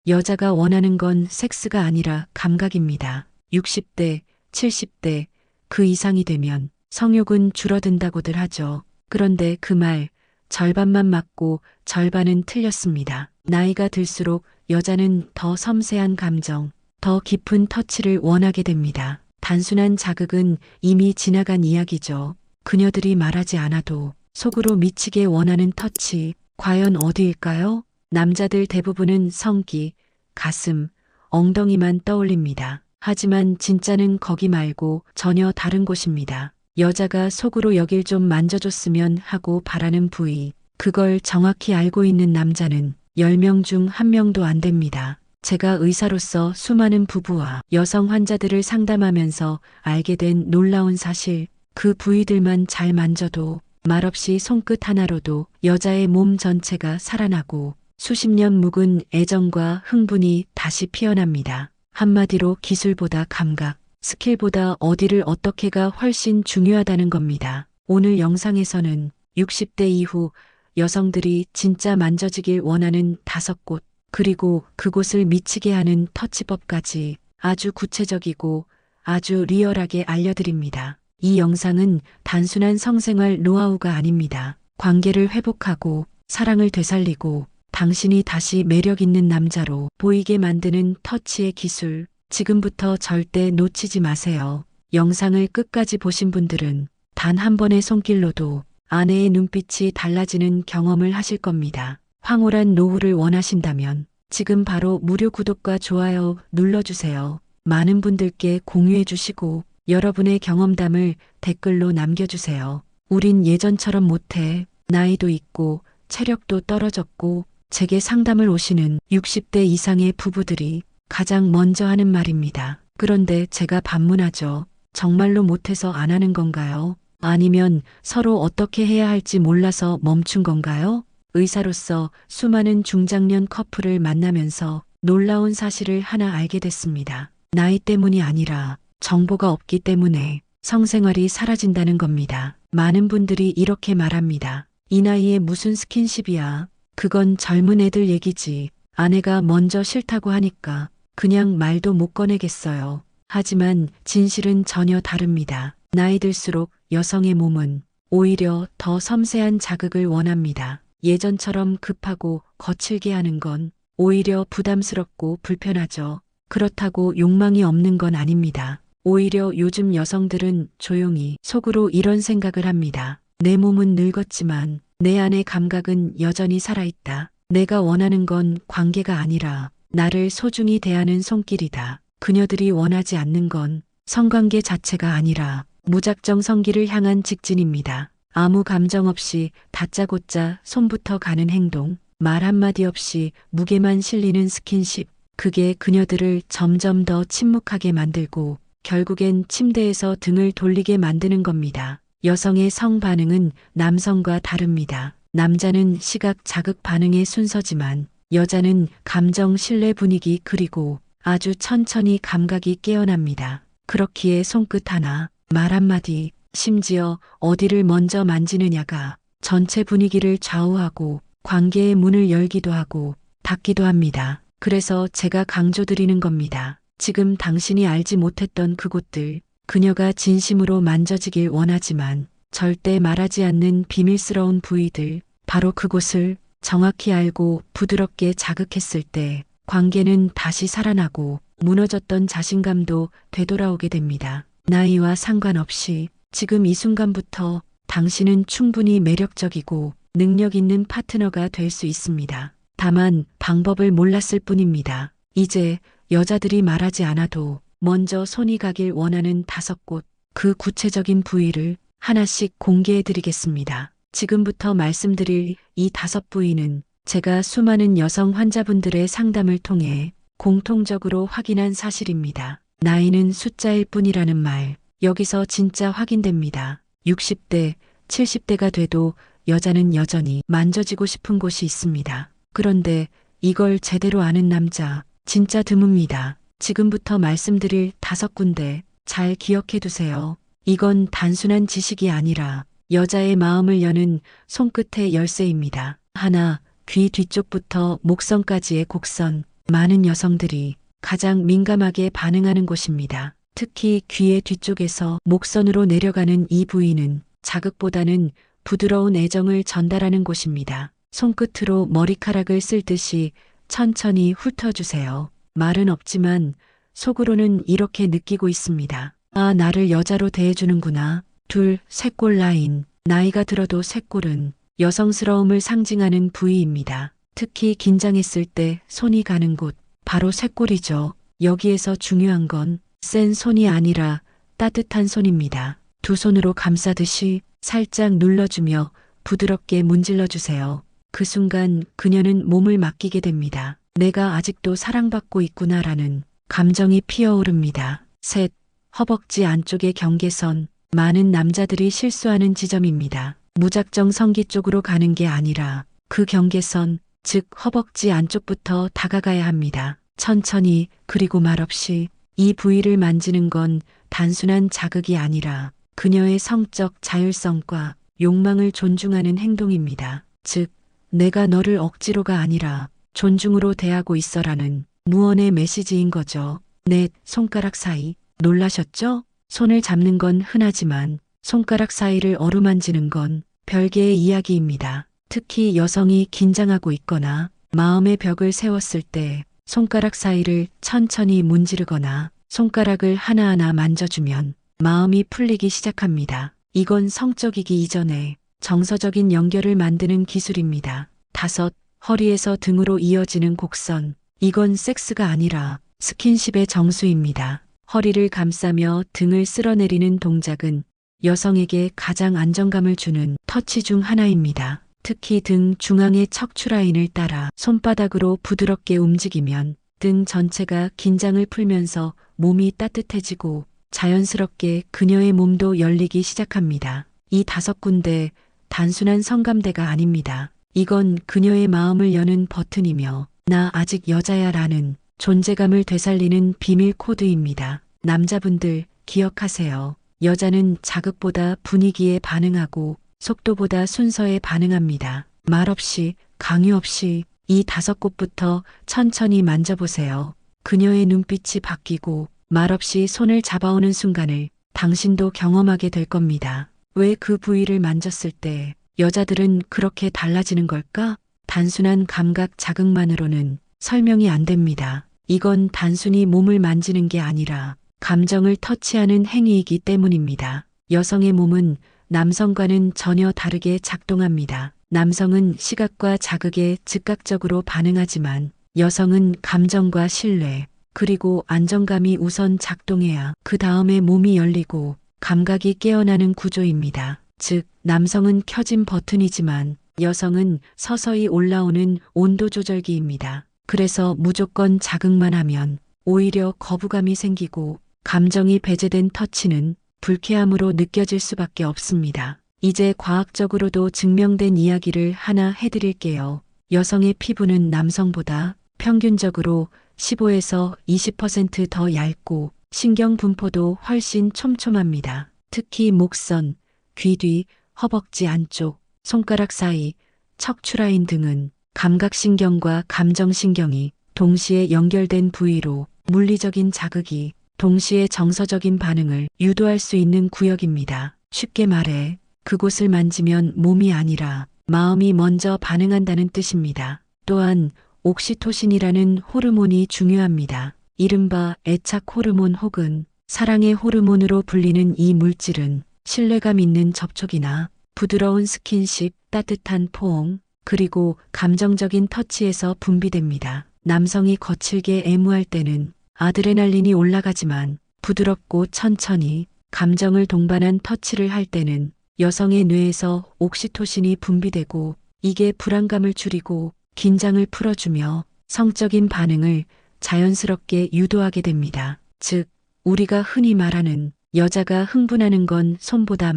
여자가 원하는 건 섹스가 아니라 감각입니다. 60대, 70대, 그 이상이 되면 성욕은 줄어든다고들 하죠. 그런데 그 말 절반만 맞고 절반은 틀렸습니다. 나이가 들수록 여자는 더 섬세한 감정, 더 깊은 터치를 원하게 됩니다. 단순한 자극은 이미 지나간 이야기죠. 그녀들이 말하지 않아도 속으로 미치게 원하는 터치, 과연 어디일까요? 남자들 대부분은 성기, 가슴, 엉덩이만 떠올립니다. 하지만 진짜는 거기 말고 전혀 다른 곳입니다. 여자가 속으로 여길 좀 만져줬으면 하고 바라는 부위, 그걸 정확히 알고 있는 남자는 10명 중 1명도 안 됩니다. 제가 의사로서 수많은 부부와 여성 환자들을 상담하면서 알게 된 놀라운 사실, 그 부위들만 잘 만져도 말없이 손끝 하나로도 여자의 몸 전체가 살아나고 수십 년 묵은 애정과 흥분이 다시 피어납니다. 한마디로 기술보다 감각, 스킬보다 어디를 어떻게가 훨씬 중요하다는 겁니다. 오늘 영상에서는 60대 이후 여성들이 진짜 만져지길 원하는 5곳, 그리고 그곳을 미치게 하는 터치법까지 아주 구체적이고 아주 리얼하게 알려드립니다. 이 영상은 단순한 성생활 노하우가 아닙니다. 관계를 회복하고 사랑을 되살리고 당신이 다시 매력 있는 남자로 보이게 만드는 터치의 기술, 지금부터 절대 놓치지 마세요. 영상을 끝까지 보신 분들은 단 한 번의 손길로도 아내의 눈빛이 달라지는 경험을 하실 겁니다. 황홀한 노후를 원하신다면 지금 바로 무료 구독과 좋아요 눌러주세요. 많은 분들께 공유해 주시고 여러분의 경험담을 댓글로 남겨주세요. 우린 예전처럼 못해. 나이도 있고 체력도 떨어졌고 제게 상담을 오시는 60대 이상의 부부들이 가장 먼저 하는 말입니다. 그런데 제가 반문하죠. 정말로 못해서 안 하는 건가요? 아니면 서로 어떻게 해야 할지 몰라서 멈춘 건가요? 의사로서 수많은 중장년 커플을 만나면서 놀라운 사실을 하나 알게 됐습니다. 나이 때문이 아니라 정보가 없기 때문에 성생활이 사라진다는 겁니다. 많은 분들이 이렇게 말합니다. 이 나이에 무슨 스킨십이야. 그건 젊은 애들 얘기지. 아내가 먼저 싫다고 하니까 그냥 말도 못 꺼내겠어요. 하지만 진실은 전혀 다릅니다. 나이 들수록 여성의 몸은 오히려 더 섬세한 자극을 원합니다. 예전처럼 급하고 거칠게 하는 건 오히려 부담스럽고 불편하죠. 그렇다고 욕망이 없는 건 아닙니다. 오히려 요즘 여성들은 조용히 속으로 이런 생각을 합니다. 내 몸은 늙었지만 내 안의 감각은 여전히 살아있다. 내가 원하는 건 관계가 아니라 나를 소중히 대하는 손길이다. 그녀들이 원하지 않는 건 성관계 자체가 아니라 무작정 성기를 향한 직진입니다. 아무 감정 없이 다짜고짜 손부터 가는 행동, 말 한마디 없이 무게만 실리는 스킨십, 그게 그녀들을 점점 더 침묵하게 만들고 결국엔 침대에서 등을 돌리게 만드는 겁니다. 여성의 성 반응은 남성과 다릅니다. 남자는 시각 자극 반응의 순서지만 여자는 감정 신뢰 분위기 그리고 아주 천천히 감각이 깨어납니다. 그렇기에 손끝 하나, 말 한마디, 심지어 어디를 먼저 만지느냐가 전체 분위기를 좌우하고 관계의 문을 열기도 하고 닫기도 합니다. 그래서 제가 강조드리는 겁니다. 지금 당신이 알지 못했던 그곳들, 그녀가 진심으로 만져지길 원하지만 절대 말하지 않는 비밀스러운 부위들, 바로 그곳을 정확히 알고 부드럽게 자극했을 때 관계는 다시 살아나고 무너졌던 자신감도 되돌아오게 됩니다. 나이와 상관없이 지금 이 순간부터 당신은 충분히 매력적이고 능력 있는 파트너가 될 수 있습니다. 다만 방법을 몰랐을 뿐입니다. 이제 여자들이 말하지 않아도 먼저 손이 가길 원하는 5곳, 그 구체적인 부위를 하나씩 공개해 드리겠습니다. 지금부터 말씀드릴 이 5부위는 제가 수많은 여성 환자분들의 상담을 통해 공통적으로 확인한 사실입니다. 나이는 숫자일 뿐이라는 말, 여기서 진짜 확인됩니다. 60대, 70대가 돼도 여자는 여전히 만져지고 싶은 곳이 있습니다. 그런데 이걸 제대로 아는 남자 진짜 드뭅니다. 지금부터 말씀드릴 5군데 잘 기억해 두세요. 이건 단순한 지식이 아니라 여자의 마음을 여는 손끝의 열쇠입니다. 하나, 귀 뒤쪽부터 목선까지의 곡선. 많은 여성들이 가장 민감하게 반응하는 곳입니다. 특히 귀의 뒤쪽에서 목선으로 내려가는 이 부위는 자극보다는 부드러운 애정을 전달하는 곳입니다. 손끝으로 머리카락을 쓸듯이 천천히 훑어주세요. 말은 없지만 속으로는 이렇게 느끼고 있습니다. 아, 나를 여자로 대해주는구나. 둘, 쇄골 라인. 나이가 들어도 쇄골은 여성스러움을 상징하는 부위입니다. 특히 긴장했을 때 손이 가는 곳, 바로 쇄골이죠. 여기에서 중요한 건 센 손이 아니라 따뜻한 손입니다. 두 손으로 감싸듯이 살짝 눌러주며 부드럽게 문질러주세요. 그 순간 그녀는 몸을 맡기게 됩니다. 내가 아직도 사랑받고 있구나라는 감정이 피어오릅니다. 셋, 허벅지 안쪽의 경계선. 많은 남자들이 실수하는 지점입니다. 무작정 성기 쪽으로 가는 게 아니라 그 경계선, 즉 허벅지 안쪽부터 다가가야 합니다. 천천히 그리고 말없이 이 부위를 만지는 건 단순한 자극이 아니라 그녀의 성적 자율성과 욕망을 존중하는 행동입니다. 즉, 내가 너를 억지로가 아니라 존중으로 대하고 있어라는 무언의 메시지인 거죠. 넷, 손가락 사이. 놀라셨죠? 손을 잡는 건 흔하지만 손가락 사이를 어루만지는 건 별개의 이야기입니다. 특히 여성이 긴장하고 있거나 마음의 벽을 세웠을 때 손가락 사이를 천천히 문지르거나 손가락을 하나하나 만져주면 마음이 풀리기 시작합니다. 이건 성적이기 이전에 정서적인 연결을 만드는 기술입니다. 다섯, 허리에서 등으로 이어지는 곡선. 이건 섹스가 아니라 스킨십의 정수입니다. 허리를 감싸며 등을 쓸어내리는 동작은 여성에게 가장 안정감을 주는 터치 중 하나입니다. 특히 등 중앙의 척추 라인을 따라 손바닥으로 부드럽게 움직이면 등 전체가 긴장을 풀면서 몸이 따뜻해지고 자연스럽게 그녀의 몸도 열리기 시작합니다. 이 5군데 단순한 성감대가 아닙니다. 이건 그녀의 마음을 여는 버튼이며 나 아직 여자야 라는 존재감을 되살리는 비밀 코드입니다. 남자분들 기억하세요. 여자는 자극보다 분위기에 반응하고 속도보다 순서에 반응합니다. 말없이 강요 없이 이 5곳부터 천천히 만져보세요. 그녀의 눈빛이 바뀌고 말없이 손을 잡아오는 순간을 당신도 경험하게 될 겁니다. 왜 그 부위를 만졌을 때 여자들은 그렇게 달라지는 걸까? 단순한 감각 자극만으로는 설명이 안 됩니다. 이건 단순히 몸을 만지는 게 아니라 감정을 터치하는 행위이기 때문입니다. 여성의 몸은 남성과는 전혀 다르게 작동합니다. 남성은 시각과 자극에 즉각적으로 반응하지만 여성은 감정과 신뢰, 그리고 안정감이 우선 작동해야 그 다음에 몸이 열리고 감각이 깨어나는 구조입니다. 즉, 남성은 켜진 버튼이지만 여성은 서서히 올라오는 온도 조절기입니다. 그래서 무조건 자극만 하면 오히려 거부감이 생기고 감정이 배제된 터치는 불쾌함으로 느껴질 수밖에 없습니다. 이제 과학적으로도 증명된 이야기를 하나 해드릴게요. 여성의 피부는 남성보다 평균적으로 15에서 20% 더 얇고 신경 분포도 훨씬 촘촘합니다. 특히 목선, 귀 뒤, 허벅지 안쪽, 손가락 사이, 척추 라인 등은 감각신경과 감정신경이 동시에 연결된 부위로 물리적인 자극이 동시에 정서적인 반응을 유도할 수 있는 구역입니다. 쉽게 말해 그곳을 만지면 몸이 아니라 마음이 먼저 반응한다는 뜻입니다. 또한 옥시토신이라는 호르몬이 중요합니다. 이른바 애착 호르몬 혹은 사랑의 호르몬으로 불리는 이 물질은 신뢰감 있는 접촉이나 부드러운 스킨십, 따뜻한 포옹, 그리고 감정적인 터치에서 분비됩니다. 남성이 거칠게 애무할 때는 아드레날린이 올라가지만 부드럽고 천천히 감정을 동반한 터치를 할 때는 여성의 뇌에서 옥시토신이 분비되고 이게 불안감을 줄이고 긴장을 풀어주며 성적인 반응을 자연스럽게 유도하게 됩니다. 즉, 우리가 흔히 말하는 여자가 흥분하는 건 손보다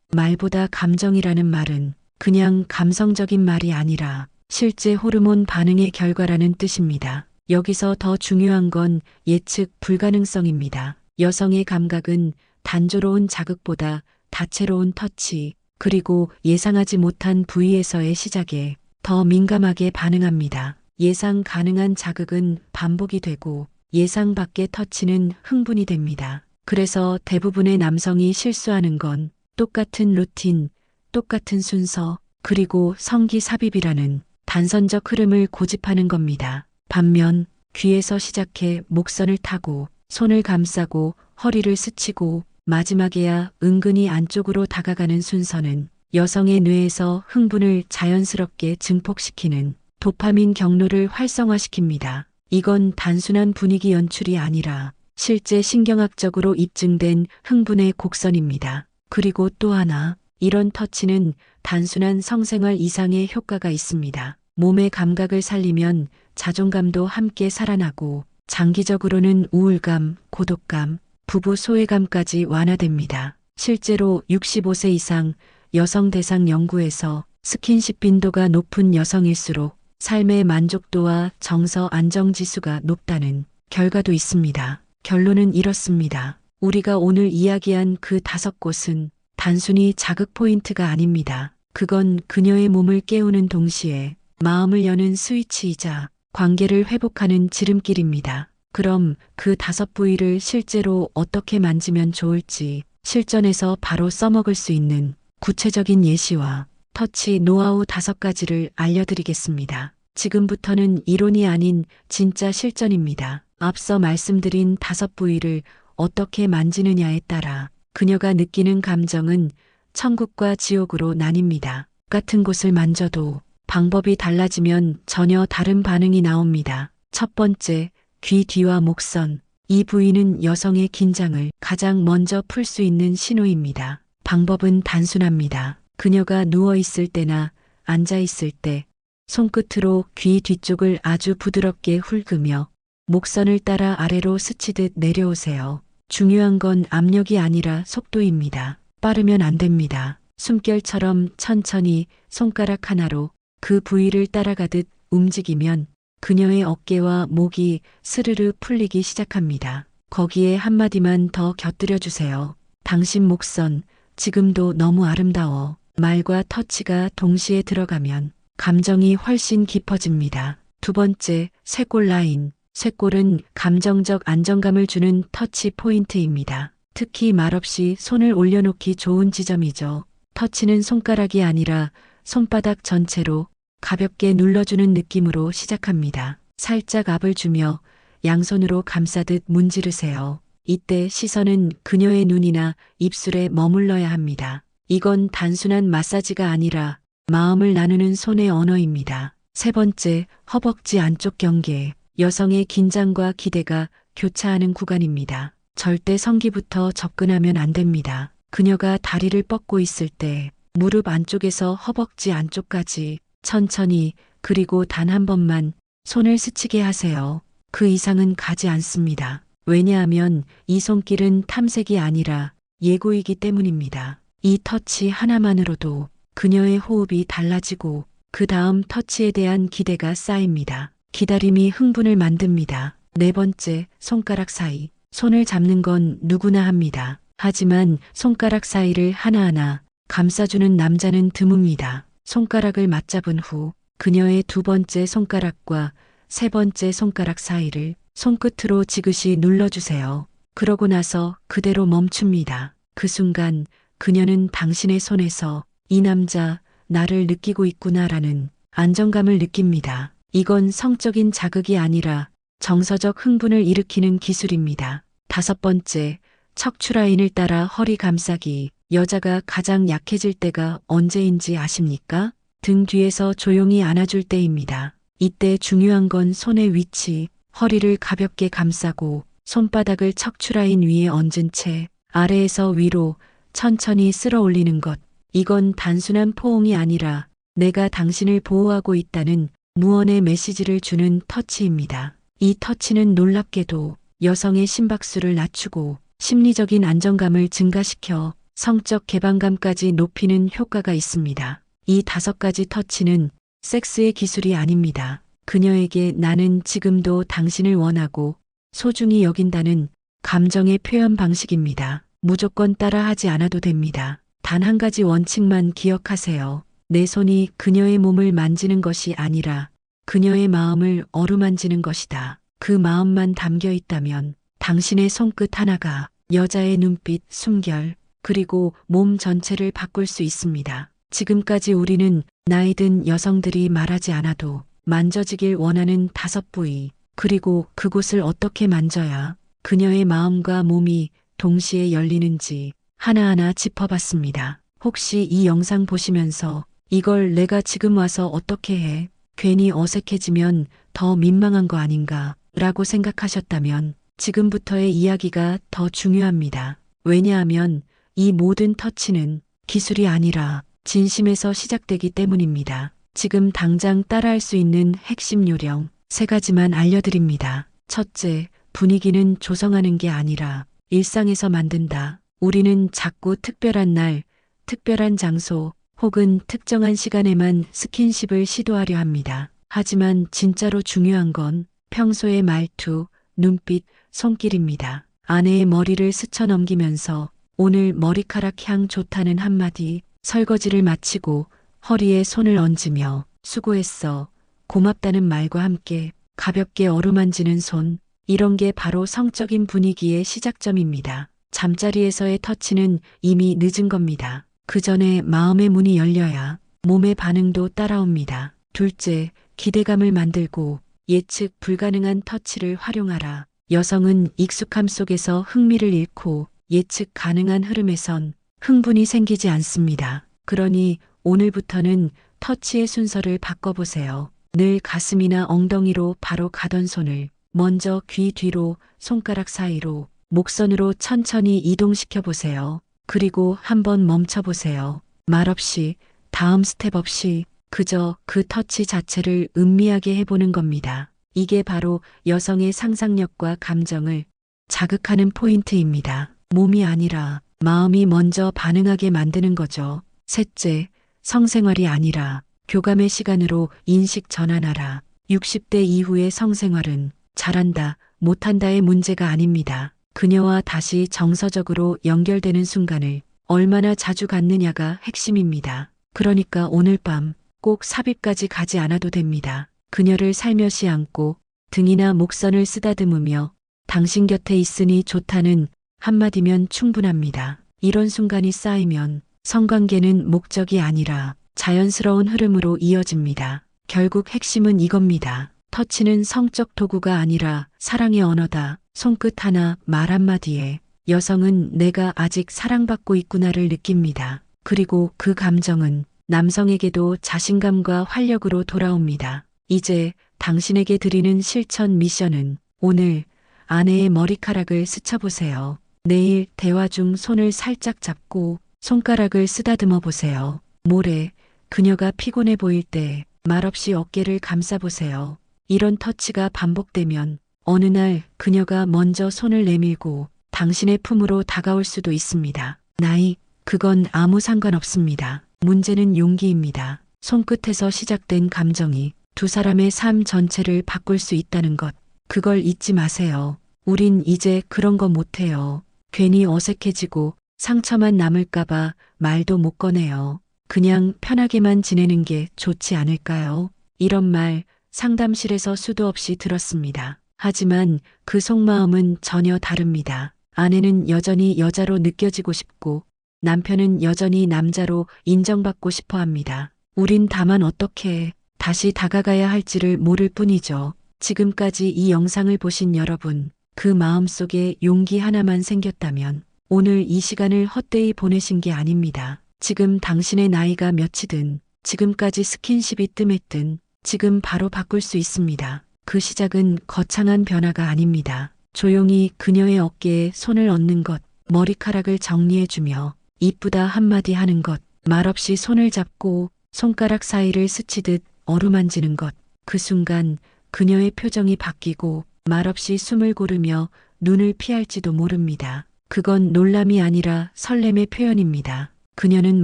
말보다 감정이라는 말은 그냥 감성적인 말이 아니라 실제 호르몬 반응의 결과라는 뜻입니다. 여기서 더 중요한 건 예측 불가능성입니다. 여성의 감각은 단조로운 자극보다 다채로운 터치, 그리고 예상하지 못한 부위에서의 시작에 더 민감하게 반응합니다. 예상 가능한 자극은 반복이 되고 예상 밖의 터치는 흥분이 됩니다. 그래서 대부분의 남성이 실수하는 건 똑같은 루틴, 똑같은 순서, 그리고 성기삽입이라는 단선적 흐름을 고집하는 겁니다. 반면 귀에서 시작해 목선을 타고 손을 감싸고 허리를 스치고 마지막에야 은근히 안쪽으로 다가가는 순서는 여성의 뇌에서 흥분을 자연스럽게 증폭시키는 도파민 경로를 활성화시킵니다. 이건 단순한 분위기 연출이 아니라 실제 신경학적으로 입증된 흥분의 곡선입니다. 그리고 또 하나, 이런 터치는 단순한 성생활 이상의 효과가 있습니다. 몸의 감각을 살리면 자존감도 함께 살아나고 장기적으로는 우울감, 고독감, 부부 소외감까지 완화됩니다. 실제로 65세 이상 여성 대상 연구에서 스킨십 빈도가 높은 여성일수록 삶의 만족도와 정서 안정 지수가 높다는 결과도 있습니다. 결론은 이렇습니다. 우리가 오늘 이야기한 그 5곳은 단순히 자극 포인트가 아닙니다. 그건 그녀의 몸을 깨우는 동시에 마음을 여는 스위치이자 관계를 회복하는 지름길입니다. 그럼 그 5부위를 실제로 어떻게 만지면 좋을지 실전에서 바로 써먹을 수 있는 구체적인 예시와 터치 노하우 5가지를 알려드리겠습니다. 지금부터는 이론이 아닌 진짜 실전입니다. 앞서 말씀드린 5부위를 어떻게 만지느냐에 따라 그녀가 느끼는 감정은 천국과 지옥으로 나뉩니다. 같은 곳을 만져도 방법이 달라지면 전혀 다른 반응이 나옵니다. 첫 번째, 귀 뒤와 목선. 이 부위는 여성의 긴장을 가장 먼저 풀 수 있는 신호입니다. 방법은 단순합니다. 그녀가 누워있을 때나 앉아있을 때 손끝으로 귀 뒤쪽을 아주 부드럽게 훑으며 목선을 따라 아래로 스치듯 내려오세요. 중요한 건 압력이 아니라 속도입니다. 빠르면 안 됩니다. 숨결처럼 천천히 손가락 하나로 그 부위를 따라가듯 움직이면 그녀의 어깨와 목이 스르르 풀리기 시작합니다. 거기에 한마디만 더 곁들여 주세요. 당신 목선, 지금도 너무 아름다워. 말과 터치가 동시에 들어가면 감정이 훨씬 깊어집니다. 두 번째, 쇄골 라인. 쇄골은 감정적 안정감을 주는 터치 포인트입니다. 특히 말없이 손을 올려놓기 좋은 지점이죠. 터치는 손가락이 아니라 손바닥 전체로 가볍게 눌러주는 느낌으로 시작합니다. 살짝 압을 주며 양손으로 감싸듯 문지르세요. 이때 시선은 그녀의 눈이나 입술에 머물러야 합니다. 이건 단순한 마사지가 아니라 마음을 나누는 손의 언어입니다. 세 번째, 허벅지 안쪽 경계. 여성의 긴장과 기대가 교차하는 구간입니다. 절대 성기부터 접근하면 안 됩니다. 그녀가 다리를 뻗고 있을 때 무릎 안쪽에서 허벅지 안쪽까지 천천히 그리고 단 한 번만 손을 스치게 하세요. 그 이상은 가지 않습니다. 왜냐하면 이 손길은 탐색이 아니라 예고이기 때문입니다. 이 터치 하나만으로도 그녀의 호흡이 달라지고 그 다음 터치에 대한 기대가 쌓입니다. 기다림이 흥분을 만듭니다. 네 번째, 손가락 사이. 손을 잡는 건 누구나 합니다. 하지만 손가락 사이를 하나하나 감싸주는 남자는 드뭅니다. 손가락을 맞잡은 후 그녀의 두 번째 손가락과 세 번째 손가락 사이를 손끝으로 지그시 눌러주세요. 그러고 나서 그대로 멈춥니다. 그 순간 그녀는 당신의 손에서 이 남자, 나를 느끼고 있구나라는 안정감을 느낍니다. 이건 성적인 자극이 아니라 정서적 흥분을 일으키는 기술입니다. 다섯 번째, 척추 라인을 따라 허리 감싸기. 여자가 가장 약해질 때가 언제인지 아십니까? 등 뒤에서 조용히 안아줄 때입니다. 이때 중요한 건 손의 위치, 허리를 가볍게 감싸고 손바닥을 척추 라인 위에 얹은 채 아래에서 위로 천천히 쓸어 올리는 것. 이건 단순한 포옹이 아니라 내가 당신을 보호하고 있다는 무언의 메시지를 주는 터치입니다. 이 터치는 놀랍게도 여성의 심박수를 낮추고 심리적인 안정감을 증가시켜 성적 개방감까지 높이는 효과가 있습니다. 이 5가지 터치는 섹스의 기술이 아닙니다. 그녀에게 나는 지금도 당신을 원하고 소중히 여긴다는 감정의 표현 방식입니다. 무조건 따라하지 않아도 됩니다. 단 한 가지 원칙만 기억하세요. 내 손이 그녀의 몸을 만지는 것이 아니라 그녀의 마음을 어루만지는 것이다. 그 마음만 담겨 있다면 당신의 손끝 하나가 여자의 눈빛, 숨결, 그리고 몸 전체를 바꿀 수 있습니다. 지금까지 우리는 나이 든 여성들이 말하지 않아도 만져지길 원하는 5부위, 그리고 그곳을 어떻게 만져야 그녀의 마음과 몸이 동시에 열리는지 하나하나 짚어봤습니다. 혹시 이 영상 보시면서 이걸 내가 지금 와서 어떻게 해? 괜히 어색해지면 더 민망한 거 아닌가? 라고 생각하셨다면 지금부터의 이야기가 더 중요합니다. 왜냐하면 이 모든 터치는 기술이 아니라 진심에서 시작되기 때문입니다. 지금 당장 따라할 수 있는 핵심 요령 3가지만 알려드립니다. 첫째, 분위기는 조성하는 게 아니라 일상에서 만든다. 우리는 자꾸 특별한 날, 특별한 장소, 혹은 특정한 시간에만 스킨십을 시도하려 합니다. 하지만 진짜로 중요한 건 평소의 말투, 눈빛, 손길입니다. 아내의 머리를 스쳐 넘기면서 오늘 머리카락 향 좋다는 한마디, 설거지를 마치고 허리에 손을 얹으며 수고했어, 고맙다는 말과 함께 가볍게 어루만지는 손, 이런 게 바로 성적인 분위기의 시작점입니다. 잠자리에서의 터치는 이미 늦은 겁니다. 그 전에 마음의 문이 열려야 몸의 반응도 따라옵니다. 둘째, 기대감을 만들고 예측 불가능한 터치를 활용하라. 여성은 익숙함 속에서 흥미를 잃고 예측 가능한 흐름에선 흥분이 생기지 않습니다. 그러니 오늘부터는 터치의 순서를 바꿔보세요. 늘 가슴이나 엉덩이로 바로 가던 손을 먼저 귀 뒤로, 손가락 사이로, 목선으로 천천히 이동시켜 보세요. 그리고 한번 멈춰 보세요. 말없이, 다음 스텝 없이 그저 그 터치 자체를 음미하게 해보는 겁니다. 이게 바로 여성의 상상력과 감정을 자극하는 포인트입니다. 몸이 아니라 마음이 먼저 반응하게 만드는 거죠. 셋째, 성생활이 아니라 교감의 시간으로 인식 전환하라. 60대 이후의 성생활은 잘한다, 못한다의 문제가 아닙니다. 그녀와 다시 정서적으로 연결되는 순간을 얼마나 자주 갖느냐가 핵심입니다. 그러니까 오늘 밤 꼭 삽입까지 가지 않아도 됩니다. 그녀를 살며시 안고 등이나 목선을 쓰다듬으며 당신 곁에 있으니 좋다는 한마디면 충분합니다. 이런 순간이 쌓이면 성관계는 목적이 아니라 자연스러운 흐름으로 이어집니다. 결국 핵심은 이겁니다. 터치는 성적 도구가 아니라 사랑의 언어다. 손끝 하나, 말 한마디에 여성은 내가 아직 사랑받고 있구나를 느낍니다. 그리고 그 감정은 남성에게도 자신감과 활력으로 돌아옵니다. 이제 당신에게 드리는 실천 미션은 오늘 아내의 머리카락을 스쳐보세요. 내일 대화 중 손을 살짝 잡고 손가락을 쓰다듬어 보세요. 모레 그녀가 피곤해 보일 때 말없이 어깨를 감싸보세요. 이런 터치가 반복되면 어느 날 그녀가 먼저 손을 내밀고 당신의 품으로 다가올 수도 있습니다. 나이, 그건 아무 상관없습니다. 문제는 용기입니다. 손끝에서 시작된 감정이 두 사람의 삶 전체를 바꿀 수 있다는 것. 그걸 잊지 마세요. 우린 이제 그런 거 못해요. 괜히 어색해지고 상처만 남을까봐 말도 못 꺼내요. 그냥 편하게만 지내는 게 좋지 않을까요? 이런 말 상담실에서 수도 없이 들었습니다. 하지만 그 속마음은 전혀 다릅니다. 아내는 여전히 여자로 느껴지고 싶고 남편은 여전히 남자로 인정받고 싶어 합니다. 우린 다만 어떻게 다시 다가가야 할지를 모를 뿐이죠. 지금까지 이 영상을 보신 여러분, 그 마음속에 용기 하나만 생겼다면 오늘 이 시간을 헛되이 보내신 게 아닙니다. 지금 당신의 나이가 몇이든 지금까지 스킨십이 뜸했든 지금 바로 바꿀 수 있습니다. 그 시작은 거창한 변화가 아닙니다. 조용히 그녀의 어깨에 손을 얹는 것, 머리카락을 정리해주며 이쁘다 한마디 하는 것, 말없이 손을 잡고 손가락 사이를 스치듯 어루만지는 것. 그 순간 그녀의 표정이 바뀌고 말없이 숨을 고르며 눈을 피할지도 모릅니다. 그건 놀람이 아니라 설렘의 표현입니다. 그녀는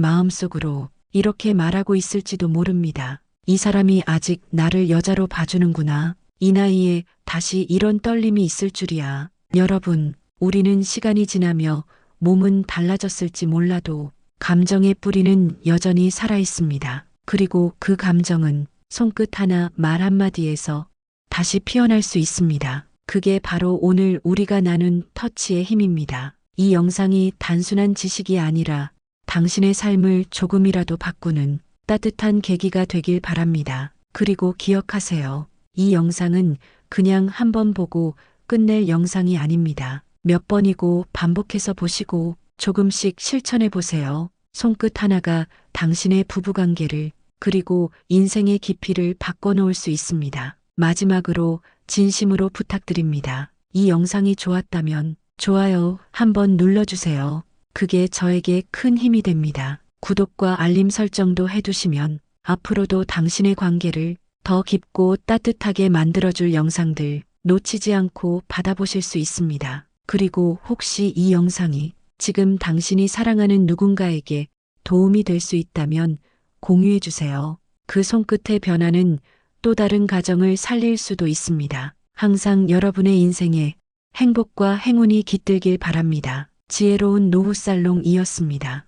마음속으로 이렇게 말하고 있을지도 모릅니다. 이 사람이 아직 나를 여자로 봐주는구나. 이 나이에 다시 이런 떨림이 있을 줄이야. 여러분, 우리는 시간이 지나며 몸은 달라졌을지 몰라도 감정의 뿌리는 여전히 살아있습니다. 그리고 그 감정은 손끝 하나, 말 한마디에서 다시 피어날 수 있습니다. 그게 바로 오늘 우리가 나눈 터치의 힘입니다. 이 영상이 단순한 지식이 아니라 당신의 삶을 조금이라도 바꾸는 따뜻한 계기가 되길 바랍니다. 그리고 기억하세요. 이 영상은 그냥 한 번 보고 끝낼 영상이 아닙니다. 몇 번이고 반복해서 보시고 조금씩 실천해 보세요. 손끝 하나가 당신의 부부관계를 그리고 인생의 깊이를 바꿔놓을 수 있습니다. 마지막으로 진심으로 부탁드립니다. 이 영상이 좋았다면 좋아요 한번 눌러주세요. 그게 저에게 큰 힘이 됩니다. 구독과 알림 설정도 해두시면 앞으로도 당신의 관계를 더 깊고 따뜻하게 만들어줄 영상들 놓치지 않고 받아보실 수 있습니다. 그리고 혹시 이 영상이 지금 당신이 사랑하는 누군가에게 도움이 될 수 있다면 공유해 주세요. 그 손끝의 변화는 또 다른 가정을 살릴 수도 있습니다. 항상 여러분의 인생에 행복과 행운이 깃들길 바랍니다. 지혜로운 노후살롱이었습니다.